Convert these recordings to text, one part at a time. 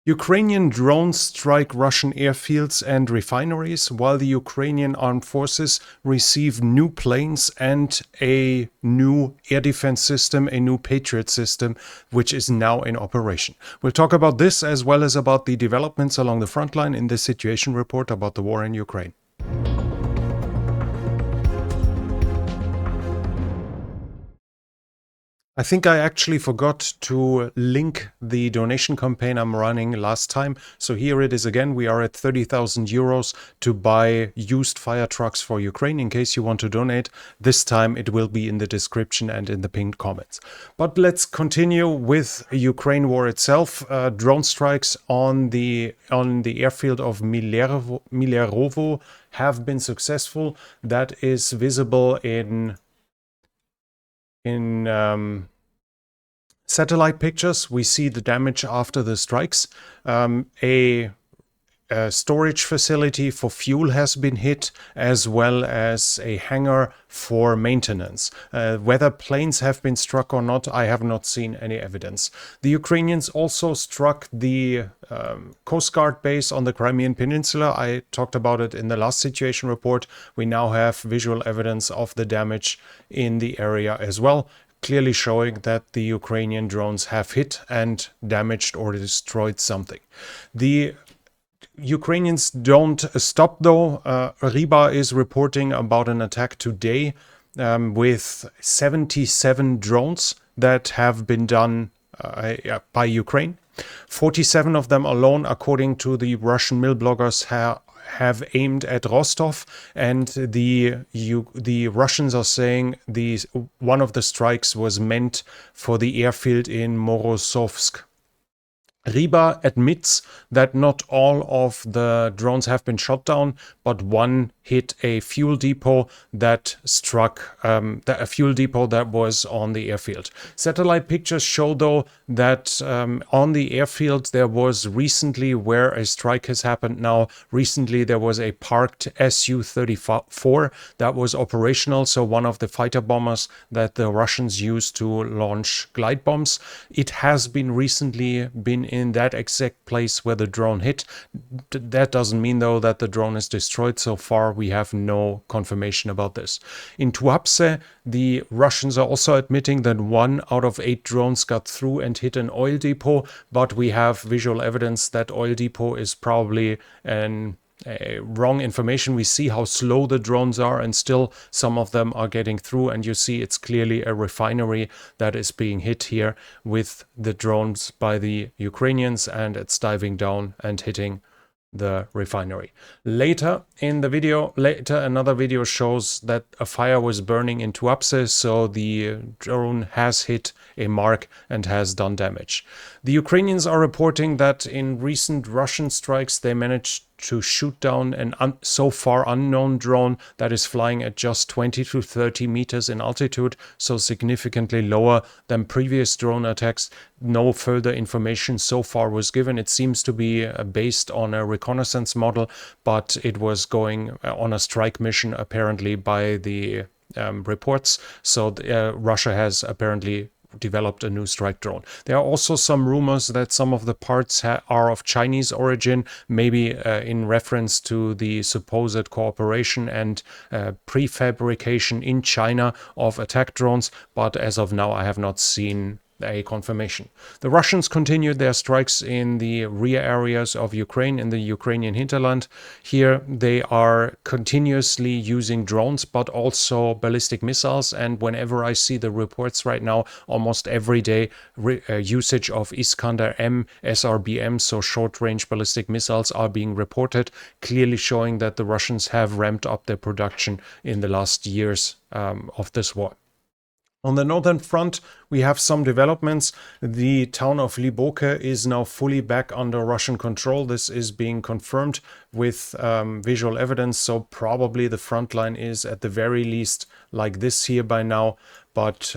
Ukrainian drones strike Russian airfields and refineries, while the Ukrainian armed forces receive new planes and a new air defense system, a new Patriot system, which is now in operation. We'll talk about this as well as about the developments along the front line in this situation report about the war in Ukraine. I think I actually forgot to link the donation campaign I'm running last time. So here it is again. We are at 30,000 euros to buy used fire trucks for Ukraine in case you want to donate. This time it will be in the description and in the pinned comments. But let's continue with Ukraine war itself. Drone strikes on the airfield of Milerovo have been successful. That is visible in satellite pictures. We see the damage after the strikes. A storage facility for fuel has been hit, as well as a hangar for maintenance. Whether planes have been struck or not, I have not seen any evidence. The Ukrainians also struck the Coast Guard base on the Crimean Peninsula. I talked about it in the last situation report. We now have visual evidence of the damage in the area as well, clearly showing that the Ukrainian drones have hit and damaged or destroyed something. The Ukrainians don't stop though. Riba is reporting about an attack today with 77 drones that have been done by Ukraine. 47 of them alone, according to the Russian mill bloggers, have aimed at Rostov, and the Russians are saying one of the strikes was meant for the airfield in Morozovsk. Riba admits that not all of the drones have been shot down, but one hit a fuel depot that struck a fuel depot that was on the airfield. Satellite pictures show, though, that on the airfield there was recently, where a strike has happened now, recently there was a parked Su-34 that was operational, so one of the fighter bombers that the Russians used to launch glide bombs. It has been recently been in that exact place where the drone hit. That doesn't mean, though, that the drone is destroyed. So far, we have no confirmation about this. In Tuapse, the Russians are also admitting that 1 out of 8 drones got through and hit an oil depot, but we have visual evidence that oil depot is probably wrong information. We see how slow the drones are, and still some of them are getting through, and you see it's clearly a refinery that is being hit here with the drones by the Ukrainians, and it's diving down and hitting the refinery. Later in the video, another video shows that a fire was burning in Tuapse, so the drone has hit a mark and has done damage. The Ukrainians are reporting that in recent Russian strikes they managed to shoot down an so far unknown drone that is flying at just 20 to 30 meters in altitude, so significantly lower than previous drone attacks. No further information so far was given. It seems to be based on a reconnaissance model, but it was going on a strike mission apparently by the reports. So Russia has apparently developed a new strike drone. There are also some rumors that some of the parts are of Chinese origin, maybe in reference to the supposed cooperation and prefabrication in China of attack drones, but as of now I have not seen a confirmation. The Russians continued their strikes in the rear areas of Ukraine, in the Ukrainian hinterland. Here they are continuously using drones, but also ballistic missiles. And whenever I see the reports right now, almost every day, usage of Iskander-M SRBM, so short-range ballistic missiles, are being reported, clearly showing that the Russians have ramped up their production in the last years of this war. On the northern front, we have some developments. The town of Liboke is now fully back under Russian control. This is being confirmed with visual evidence, so probably the front line is at the very least like this here by now. But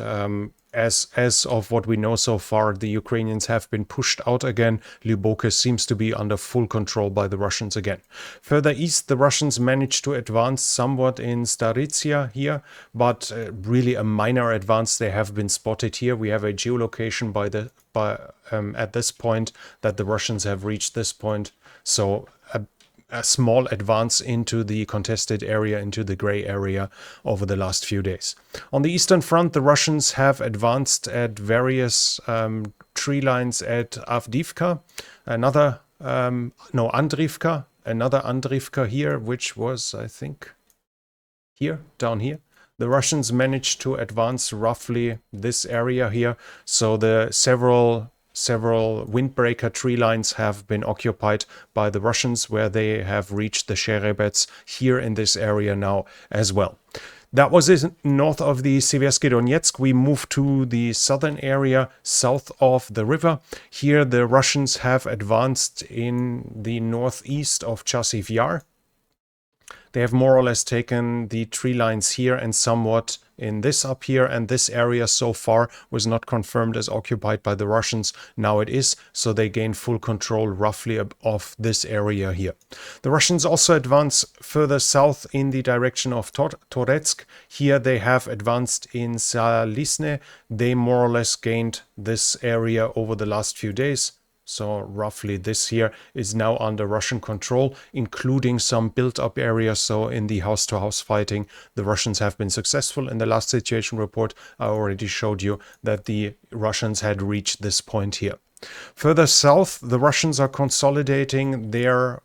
as of what we know so far, the Ukrainians have been pushed out again. Liboke seems to be under full control by the Russians again. Further east, the Russians managed to advance somewhat in Staritsia here, but really a minor advance. They have been spotted here. We have a geolocation by the at this point, that the Russians have reached this point. So a small advance into the contested area, into the gray area over the last few days. On the Eastern Front, the Russians have advanced at various tree lines at Avdiivka, Andriivka, another Andriivka here, which was, I think, here, down here. The Russians managed to advance roughly this area here. So the several windbreaker tree lines have been occupied by the Russians, where they have reached the Sherebets here in this area now as well. That was north of the Seversky Donetsk. We moved to the southern area south of the river. Here the Russians have advanced in the northeast of Chasiv Yar. They have more or less taken the tree lines here and somewhat in this up here, and this area so far was not confirmed as occupied by the Russians. Now it is, so they gain full control roughly of this area here. The Russians also advance further south in the direction of Toretsk. Here they have advanced in Zalisne. They more or less gained this area over the last few days. So roughly this here is now under Russian control, including some built-up areas. So in the house-to-house fighting, the Russians have been successful. In the last situation report, I already showed you that the Russians had reached this point here. Further south, the Russians are consolidating their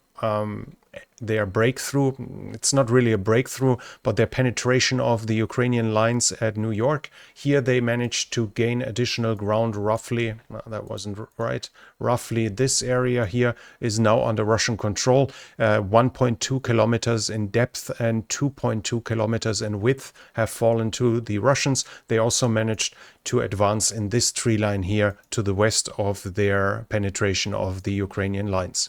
breakthrough. It's not really a breakthrough, but their penetration of the Ukrainian lines at New York. Here they managed to gain additional ground roughly, that wasn't right, roughly this area here is now under Russian control. 1.2 kilometers in depth and 2.2 kilometers in width have fallen to the Russians. They also managed to advance in this tree line here to the west of their penetration of the Ukrainian lines.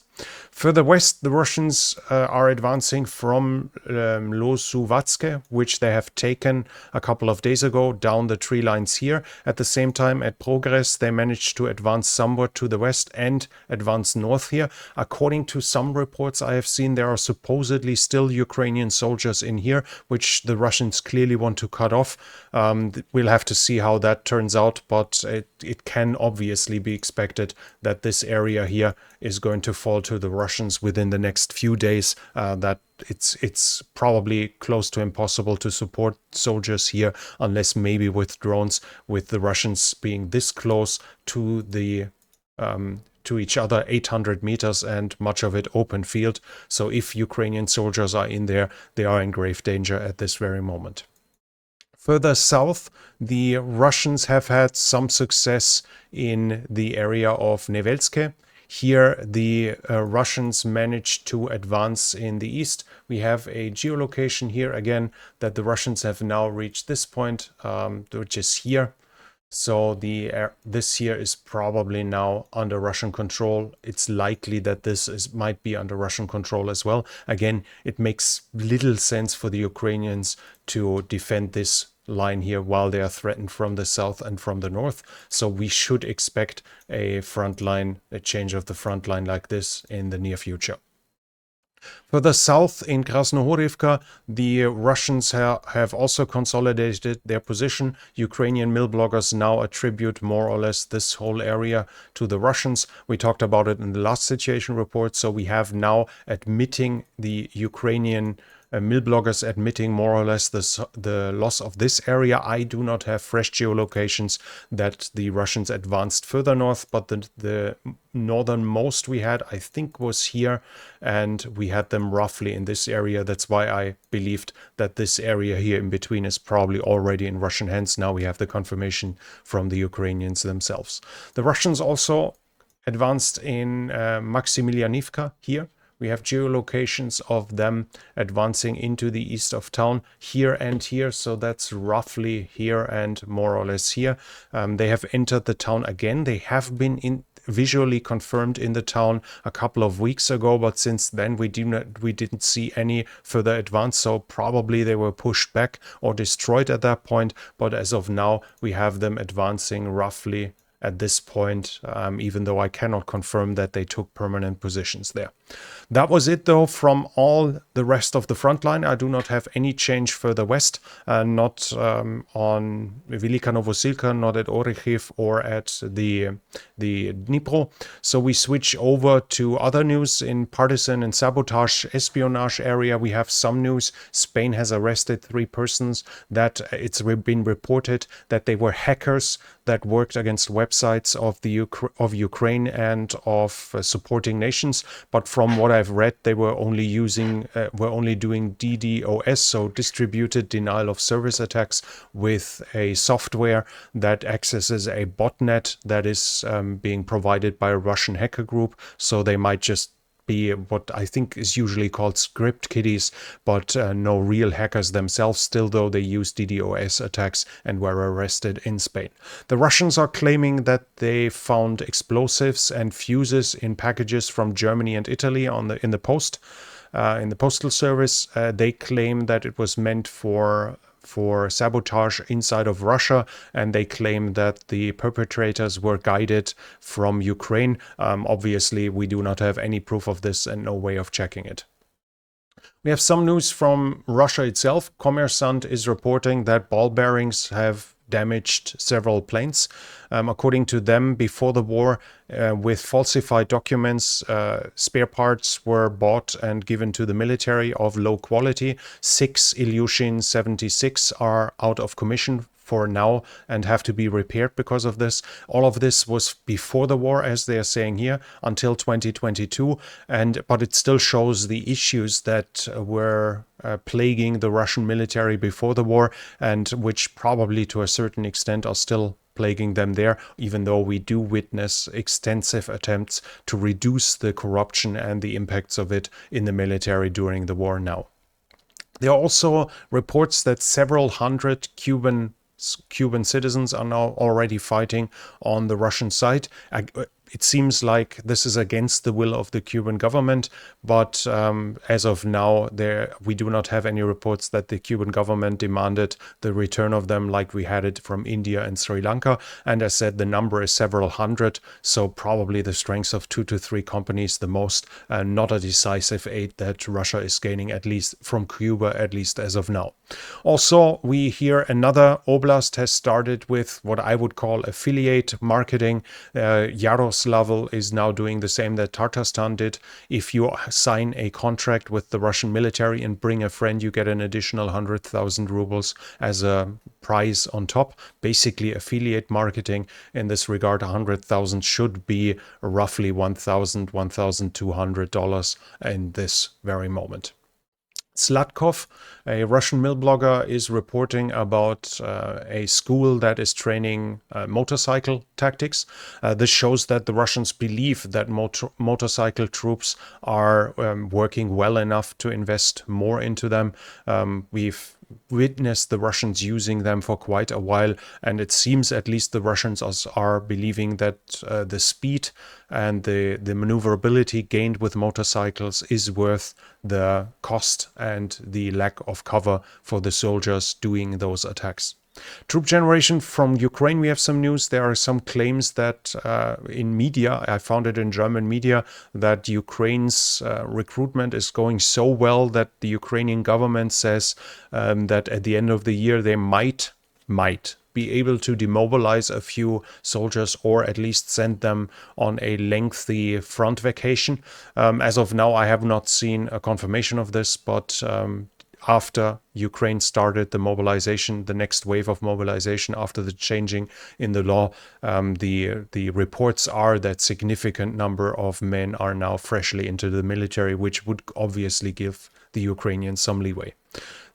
Further west, the Russians are advancing from Losuvatske, which they have taken a couple of days ago, down the tree lines here. At the same time, at Progress, they managed to advance somewhat to the west and advance north here. According to some reports I have seen, there are supposedly still Ukrainian soldiers in here, which the Russians clearly want to cut off. We'll have to see how that turns out, but it can obviously be expected that this area here is going to fall to the Russians within the next few days. That it's probably close to impossible to support soldiers here unless maybe with drones, with the Russians being this close to the to each other, 800 meters and much of it open field. So if Ukrainian soldiers are in there, they are in grave danger at this very moment. Further south, the Russians have had some success in the area of Nevelske. Here, the Russians managed to advance in the east. We have a geolocation here again that the Russians have now reached this point, which is here. So this here is probably now under Russian control. It's likely that this might be under Russian control as well. Again, it makes little sense for the Ukrainians to defend this line here while they are threatened from the south and from the north. So we should expect a change of the front line like this in the near future. Further south in Krasnohorivka, the Russians have also consolidated their position. Ukrainian mill bloggers now attribute more or less this whole area to the Russians. We talked about it in the last situation report. So we have now admitting the Ukrainian mill bloggers admitting more or less the loss of this area. I do not have fresh geolocations that the Russians advanced further north, but the northernmost we had, I think, was here, and we had them roughly in this area. That's why I believed that this area here in between is probably already in Russian hands. Now we have the confirmation from the Ukrainians themselves. The Russians also advanced in Maximilianivka here. We have geolocations of them advancing into the east of town here and here. So that's roughly here and more or less here. They have entered the town again. They have been visually confirmed in the town a couple of weeks ago, but since then we didn't see any further advance. So probably they were pushed back or destroyed at that point. But as of now, we have them advancing roughly at this point, even though I cannot confirm that they took permanent positions there. That was it, though, from all the rest of the front line. I do not have any change further west, not on Velika Novosilka, not at Orechiv or at the Dnipro. So we switch over to other news in partisan and sabotage espionage area. We have some news. Spain has arrested 3 persons that it's been reported that they were hackers that worked against websites of Ukraine and of supporting nations. But from what I've read, they were only doing DDoS, so distributed denial of service attacks, with a software that accesses a botnet that is being provided by a Russian hacker group. So they might just be what I think is usually called script kiddies, but no real hackers themselves, still, though they use DDoS attacks and were arrested in Spain. The Russians are claiming that they found explosives and fuses in packages from Germany and Italy in the postal service. They claim that it was meant for sabotage inside of Russia, and they claim that the perpetrators were guided from Ukraine. Obviously, we do not have any proof of this and no way of checking it. We have some news from Russia itself. Kommersant is reporting that ball bearings have damaged several planes. According to them, before the war, with falsified documents, spare parts were bought and given to the military of low quality. 6 Ilyushin 76 are out of commission for now and have to be repaired because of this. All of this was before the war, as they are saying here, until 2022, but it still shows the issues that were plaguing the Russian military before the war, and which probably to a certain extent are still plaguing them there, even though we do witness extensive attempts to reduce the corruption and the impacts of it in the military during the war now. There are also reports that several hundred Cuban citizens are now already fighting on the Russian side. It seems like this is against the will of the Cuban government, but as of now, we do not have any reports that the Cuban government demanded the return of them like we had it from India and Sri Lanka. And as said, the number is several hundred, so probably the strength of 2 to 3 companies the most, not a decisive aid that Russia is gaining, at least from Cuba, at least as of now. Also, we hear another oblast has started with what I would call affiliate marketing. Yaroslavl is now doing the same that Tatarstan did. If you sign a contract with the Russian military and bring a friend, you get an additional 100,000 rubles as a prize on top. Basically, affiliate marketing in this regard. 100,000 should be roughly $1,200 in this very moment. Slatkov, a Russian mill blogger, is reporting about a school that is training motorcycle tactics. This shows that the Russians believe that motorcycle troops are working well enough to invest more into them. We've witnessed the Russians using them for quite a while, and it seems at least the Russians are believing that the speed and the maneuverability gained with motorcycles is worth the cost and the lack of cover for the soldiers doing those attacks. Troop generation from Ukraine, we have some news. There are some claims that in media, I found it in German media, that Ukraine's recruitment is going so well that the Ukrainian government says that at the end of the year they might be able to demobilize a few soldiers, or at least send them on a lengthy front vacation. As of now, I have not seen a confirmation of this, but after Ukraine started the mobilization, the next wave of mobilization after the changing in the law, the reports are that significant number of men are now freshly into the military, which would obviously give the Ukrainians some leeway.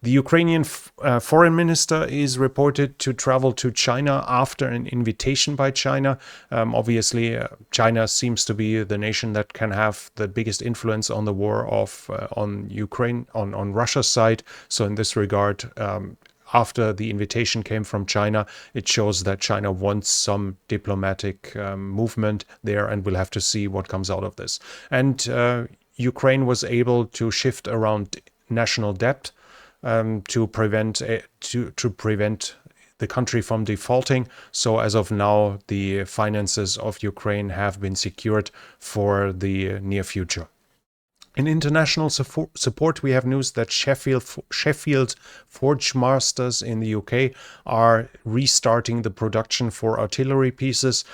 The Ukrainian foreign minister is reported to travel to China after an invitation by China. Obviously, China seems to be the nation that can have the biggest influence on the war on Ukraine, on Russia's side. So in this regard, after the invitation came from China, it shows that China wants some diplomatic movement there, and we'll have to see what comes out of this. And Ukraine was able to shift around national debt to prevent the country from defaulting. So as of now, the finances of Ukraine have been secured for the near future. In international support, we have news that Sheffield Forge Masters in the UK are restarting the production for artillery pieces,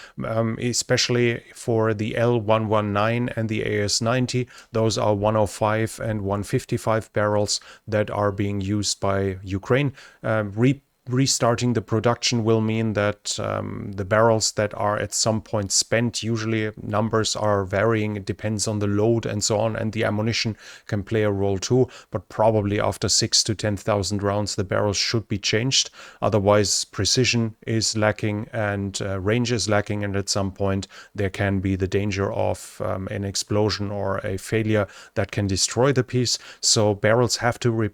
especially for the L119 and the AS90. Those are 105 and 155 barrels that are being used by Ukraine. Restarting the production will mean that the barrels that are at some point spent, usually numbers are varying, it depends on the load and so on, and the ammunition can play a role too, but probably after 6,000 to 10,000 rounds the barrels should be changed. Otherwise precision is lacking and range is lacking, and at some point there can be the danger of an explosion or a failure that can destroy the piece. So barrels have to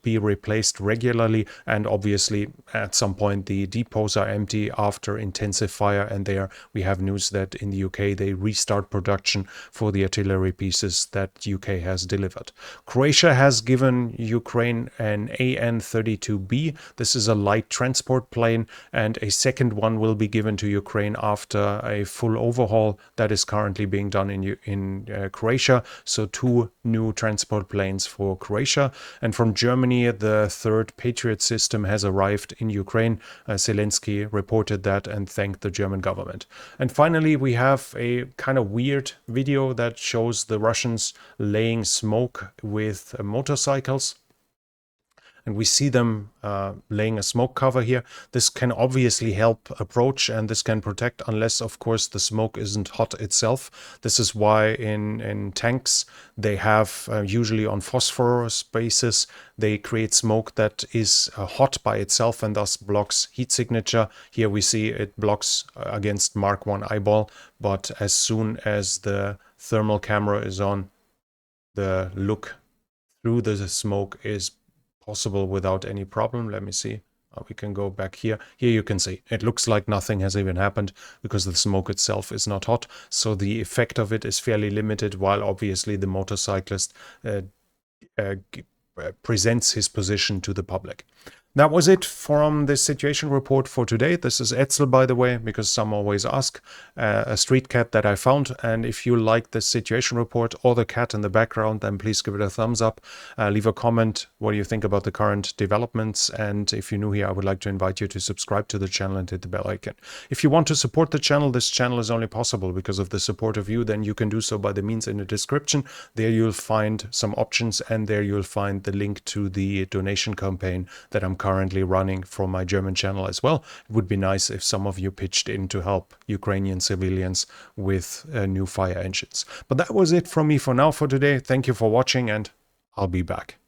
be replaced regularly, and obviously at some point the depots are empty after intensive fire, and there we have news that in the UK they restart production for the artillery pieces that UK has delivered. Croatia has given Ukraine an AN-32B. This is a light transport plane, and a second one will be given to Ukraine after a full overhaul that is currently being done in Croatia. So 2 new transport planes for Croatia. And from Germany, the third Patriot system has arrived in Ukraine. Zelensky reported that and thanked the German government. And finally, we have a kind of weird video that shows the Russians laying smoke with motorcycles. And we see them laying a smoke cover here. This can obviously help approach, and this can protect, unless of course the smoke isn't hot itself. This is why in tanks they have usually on phosphorus basis they create smoke that is hot by itself and thus blocks heat signature. Here we see it blocks against Mark I eyeball, but as soon as the thermal camera is on, the look through the smoke is possible without any problem. Let me see. We can go back here. Here you can see it looks like nothing has even happened because the smoke itself is not hot. So the effect of it is fairly limited, while obviously the motorcyclist presents his position to the public. That was it from the situation report for today. This is Etzel, by the way, because some always ask, a street cat that I found. And if you like this situation report or the cat in the background, then please give it a thumbs up. Leave a comment. What do you think about the current developments? And if you're new here, I would like to invite you to subscribe to the channel and hit the bell icon. If you want to support the channel, this channel is only possible because of the support of you. Then you can do so by the means in the description. There you'll find some options, and there you'll find the link to the donation campaign that I'm currently running from my German channel as well. It would be nice if some of you pitched in to help Ukrainian civilians with new fire engines. But that was it from me for now for today. Thank you for watching, and I'll be back.